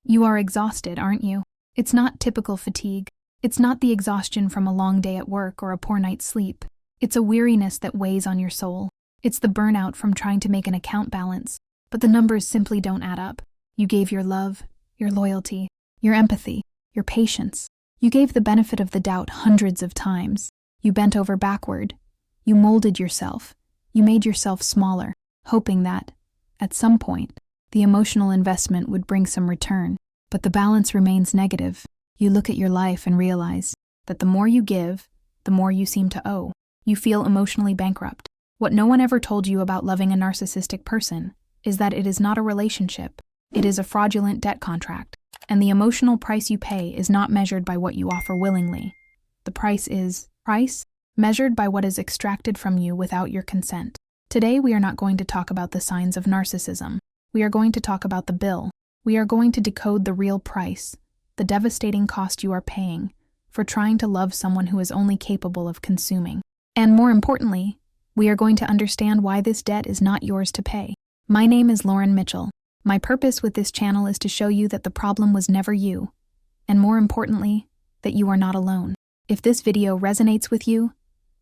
You are exhausted, aren't you? It's not typical fatigue. It's not the exhaustion from a long day at work or a poor night's sleep. It's a weariness that weighs on your soul. It's the burnout from trying to make an account balance, but the numbers simply don't add up. You gave your love, your loyalty, your empathy, your patience. You gave the benefit of the doubt hundreds of times. You bent over backward. You molded yourself. You made yourself smaller, hoping that, at some point, the emotional investment would bring some return. But the balance remains negative. You look at your life and realize that the more you give, the more you seem to owe. You feel emotionally bankrupt. What no one ever told you about loving a narcissistic person is that it is not a relationship. It is a fraudulent debt contract. And the emotional price you pay is not measured by what you offer willingly. The price is measured by what is extracted from you without your consent. Today we are not going to talk about the signs of narcissism. We are going to talk about the bill. We are going to decode the real price, the devastating cost you are paying for trying to love someone who is only capable of consuming. And more importantly, we are going to understand why this debt is not yours to pay. My name is Lauren Mitchell. My purpose with this channel is to show you that the problem was never you, and more importantly, that you are not alone. If this video resonates with you,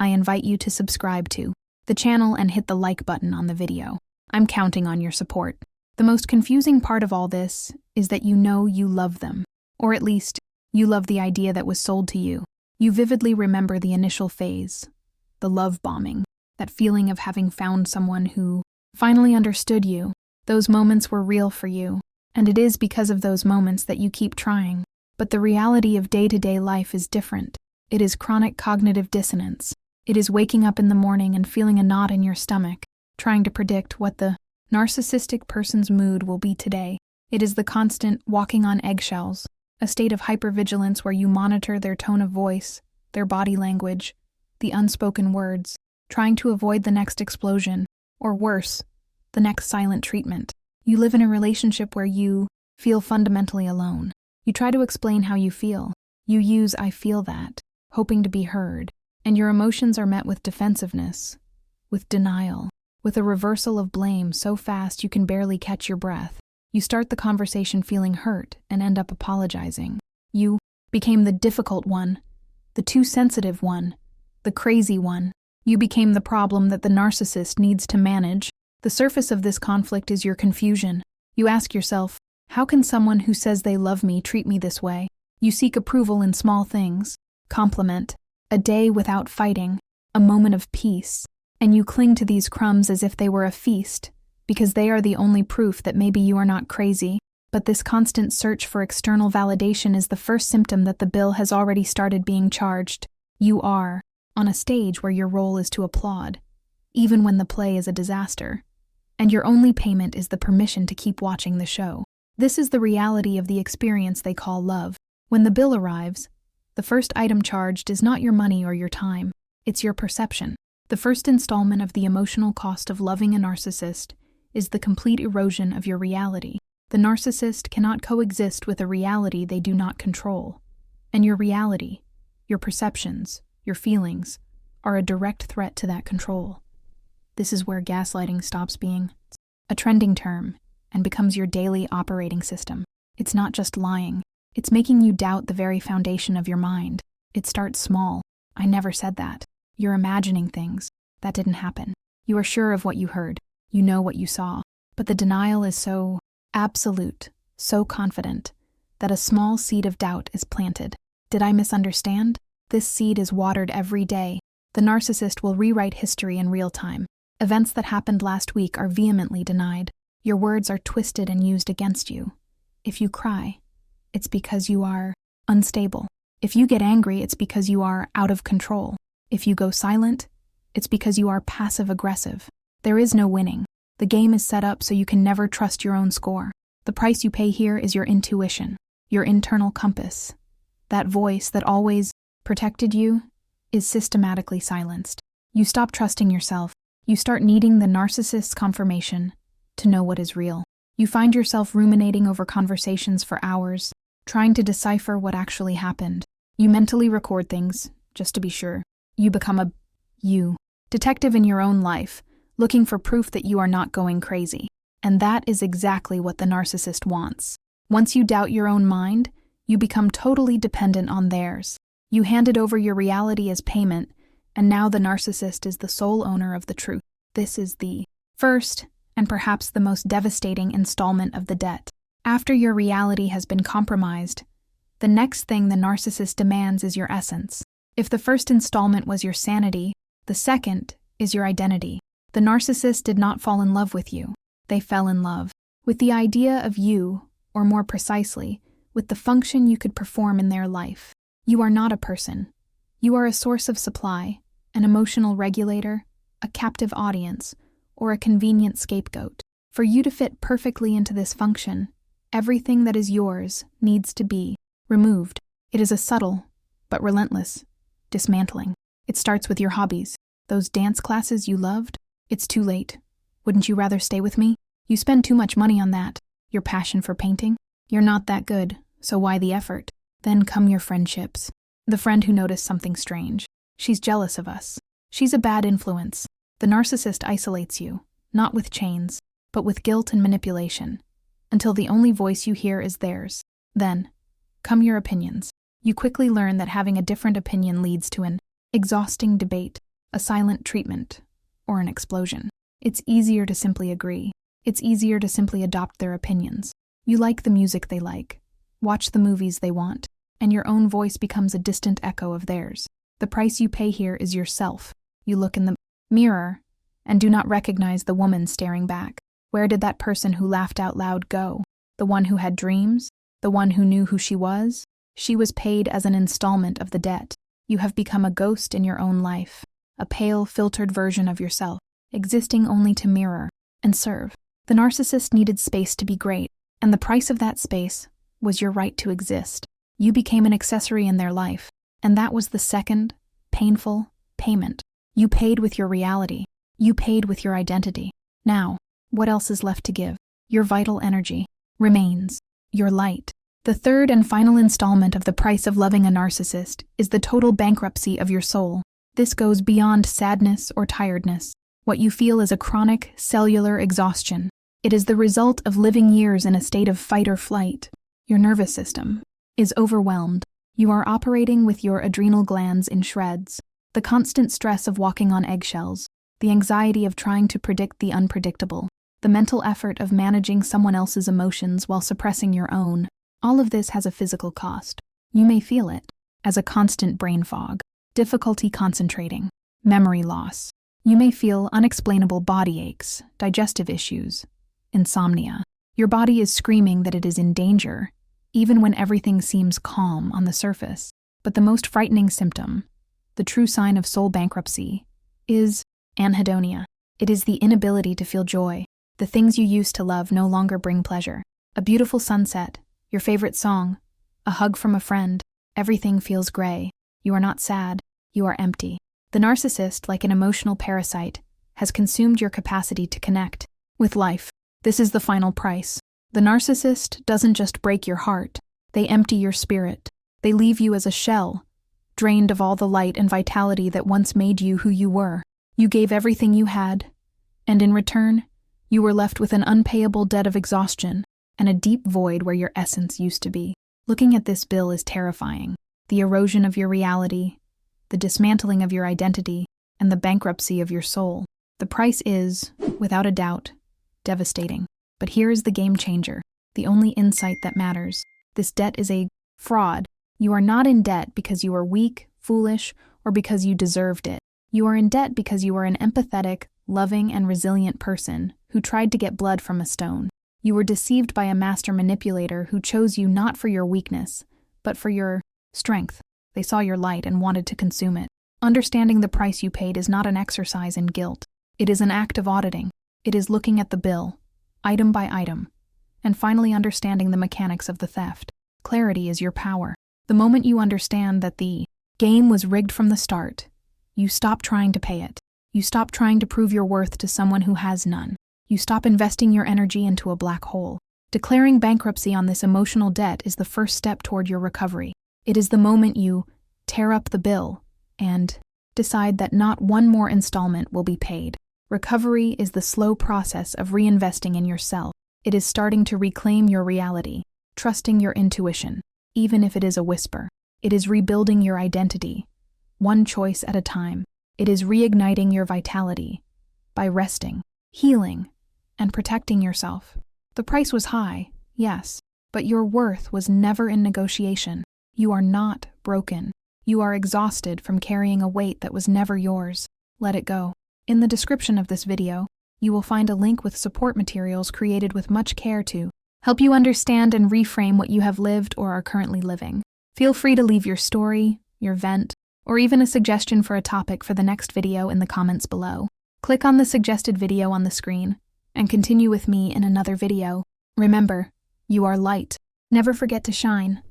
I invite you to subscribe to the channel and hit the like button on the video. I'm counting on your support. The most confusing part of all this is that you know you love them, or at least, you love the idea that was sold to you. You vividly remember the initial phase, the love bombing, that feeling of having found someone who finally understood you. Those moments were real for you, and it is because of those moments that you keep trying. But the reality of day-to-day life is different. It is chronic cognitive dissonance. It is waking up in the morning and feeling a knot in your stomach, trying to predict what the narcissistic person's mood will be today. It is the constant walking on eggshells, a state of hypervigilance where you monitor their tone of voice, their body language, the unspoken words, trying to avoid the next explosion, or worse, the next silent treatment. You live in a relationship where you feel fundamentally alone. You try to explain how you feel. You use "I feel that," hoping to be heard, and your emotions are met with defensiveness, with denial, with a reversal of blame so fast you can barely catch your breath. You start the conversation feeling hurt and end up apologizing. You became the difficult one, the too sensitive one, the crazy one. You became the problem that the narcissist needs to manage. The surface of this conflict is your confusion. You ask yourself, how can someone who says they love me treat me this way? You seek approval in small things, compliment, a day without fighting, a moment of peace, and you cling to these crumbs as if they were a feast, because they are the only proof that maybe you are not crazy. But this constant search for external validation is the first symptom that the bill has already started being charged. You are on a stage where your role is to applaud, even when the play is a disaster, and your only payment is the permission to keep watching the show. This is the reality of the experience they call love. When the bill arrives, the first item charged is not your money or your time, it's your perception. The first installment of the emotional cost of loving a narcissist is the complete erosion of your reality. The narcissist cannot coexist with a reality they do not control. And your reality, your perceptions, your feelings, are a direct threat to that control. This is where gaslighting stops being a trending term and becomes your daily operating system. It's not just lying. It's making you doubt the very foundation of your mind. It starts small. I never said that. You're imagining things. That didn't happen. You are sure of what you heard. You know what you saw. But the denial is so absolute, so confident, that a small seed of doubt is planted. Did I misunderstand? This seed is watered every day. The narcissist will rewrite history in real time. Events that happened last week are vehemently denied. Your words are twisted and used against you. If you cry, it's because you are unstable. If you get angry, it's because you are out of control. If you go silent, it's because you are passive-aggressive. There is no winning. The game is set up so you can never trust your own score. The price you pay here is your intuition, your internal compass. That voice that always protected you is systematically silenced. You stop trusting yourself. You start needing the narcissist's confirmation to know what is real. You find yourself ruminating over conversations for hours, trying to decipher what actually happened. You mentally record things, just to be sure. You become a detective in your own life, looking for proof that you are not going crazy. And that is exactly what the narcissist wants. Once you doubt your own mind, you become totally dependent on theirs. You handed over your reality as payment, and now the narcissist is the sole owner of the truth. This is the first, and perhaps the most devastating installment of the debt. After your reality has been compromised, the next thing the narcissist demands is your essence. If the first installment was your sanity, the second is your identity. The narcissist did not fall in love with you. They fell in love with the idea of you, or more precisely, with the function you could perform in their life. You are not a person. You are a source of supply, an emotional regulator, a captive audience, or a convenient scapegoat. For you to fit perfectly into this function, everything that is yours needs to be removed. It is a subtle, but relentless, dismantling. It starts with your hobbies. Those dance classes you loved? It's too late. Wouldn't you rather stay with me? You spend too much money on that. Your passion for painting? You're not that good, so why the effort? Then come your friendships. The friend who noticed something strange. She's jealous of us. She's a bad influence. The narcissist isolates you, not with chains, but with guilt and manipulation, until the only voice you hear is theirs. Then come your opinions. You quickly learn that having a different opinion leads to an exhausting debate, a silent treatment, or an explosion. It's easier to simply agree. It's easier to simply adopt their opinions. You like the music they like, watch the movies they want, and your own voice becomes a distant echo of theirs. The price you pay here is yourself. You look in the mirror and do not recognize the woman staring back. Where did that person who laughed out loud go? The one who had dreams? The one who knew who she was? She was paid as an installment of the debt. You have become a ghost in your own life, a pale, filtered version of yourself, existing only to mirror and serve. The narcissist needed space to be great, and the price of that space was your right to exist. You became an accessory in their life, and that was the second, painful payment. You paid with your reality. You paid with your identity. Now, what else is left to give? Your vital energy remains. Your light. The third and final installment of the price of loving a narcissist is the total bankruptcy of your soul. This goes beyond sadness or tiredness. What you feel is a chronic, cellular exhaustion. It is the result of living years in a state of fight or flight. Your nervous system is overwhelmed. You are operating with your adrenal glands in shreds. The constant stress of walking on eggshells, the anxiety of trying to predict the unpredictable, the mental effort of managing someone else's emotions while suppressing your own. All of this has a physical cost. You may feel it as a constant brain fog, difficulty concentrating, memory loss. You may feel unexplainable body aches, digestive issues, insomnia. Your body is screaming that it is in danger, even when everything seems calm on the surface. But the most frightening symptom, the true sign of soul bankruptcy, is anhedonia. It is the inability to feel joy. The things you used to love no longer bring pleasure. A beautiful sunset, your favorite song, a hug from a friend, everything feels gray. You are not sad, you are empty. The narcissist, like an emotional parasite, has consumed your capacity to connect with life. This is the final price. The narcissist doesn't just break your heart, they empty your spirit. They leave you as a shell, drained of all the light and vitality that once made you who you were. You gave everything you had, and in return, you were left with an unpayable debt of exhaustion and a deep void where your essence used to be. Looking at this bill is terrifying. The erosion of your reality, the dismantling of your identity, and the bankruptcy of your soul. The price is, without a doubt, devastating. But here is the game changer, the only insight that matters. This debt is a fraud. You are not in debt because you are weak, foolish, or because you deserved it. You are in debt because you are an empathetic, loving, and resilient person who tried to get blood from a stone. You were deceived by a master manipulator who chose you not for your weakness, but for your strength. They saw your light and wanted to consume it. Understanding the price you paid is not an exercise in guilt. It is an act of auditing. It is looking at the bill, item by item, and finally understanding the mechanics of the theft. Clarity is your power. The moment you understand that the game was rigged from the start, you stop trying to pay it. You stop trying to prove your worth to someone who has none. You stop investing your energy into a black hole. Declaring bankruptcy on this emotional debt is the first step toward your recovery. It is the moment you tear up the bill and decide that not one more installment will be paid. Recovery is the slow process of reinvesting in yourself. It is starting to reclaim your reality, trusting your intuition, even if it is a whisper. It is rebuilding your identity, one choice at a time. It is reigniting your vitality by resting, healing, and protecting yourself. The price was high, yes, but your worth was never in negotiation. You are not broken. You are exhausted from carrying a weight that was never yours. Let it go. In the description of this video, you will find a link with support materials created with much care to help you understand and reframe what you have lived or are currently living. Feel free to leave your story, your vent, or even a suggestion for a topic for the next video in the comments below. Click on the suggested video on the screen and continue with me in another video. Remember, you are light. Never forget to shine.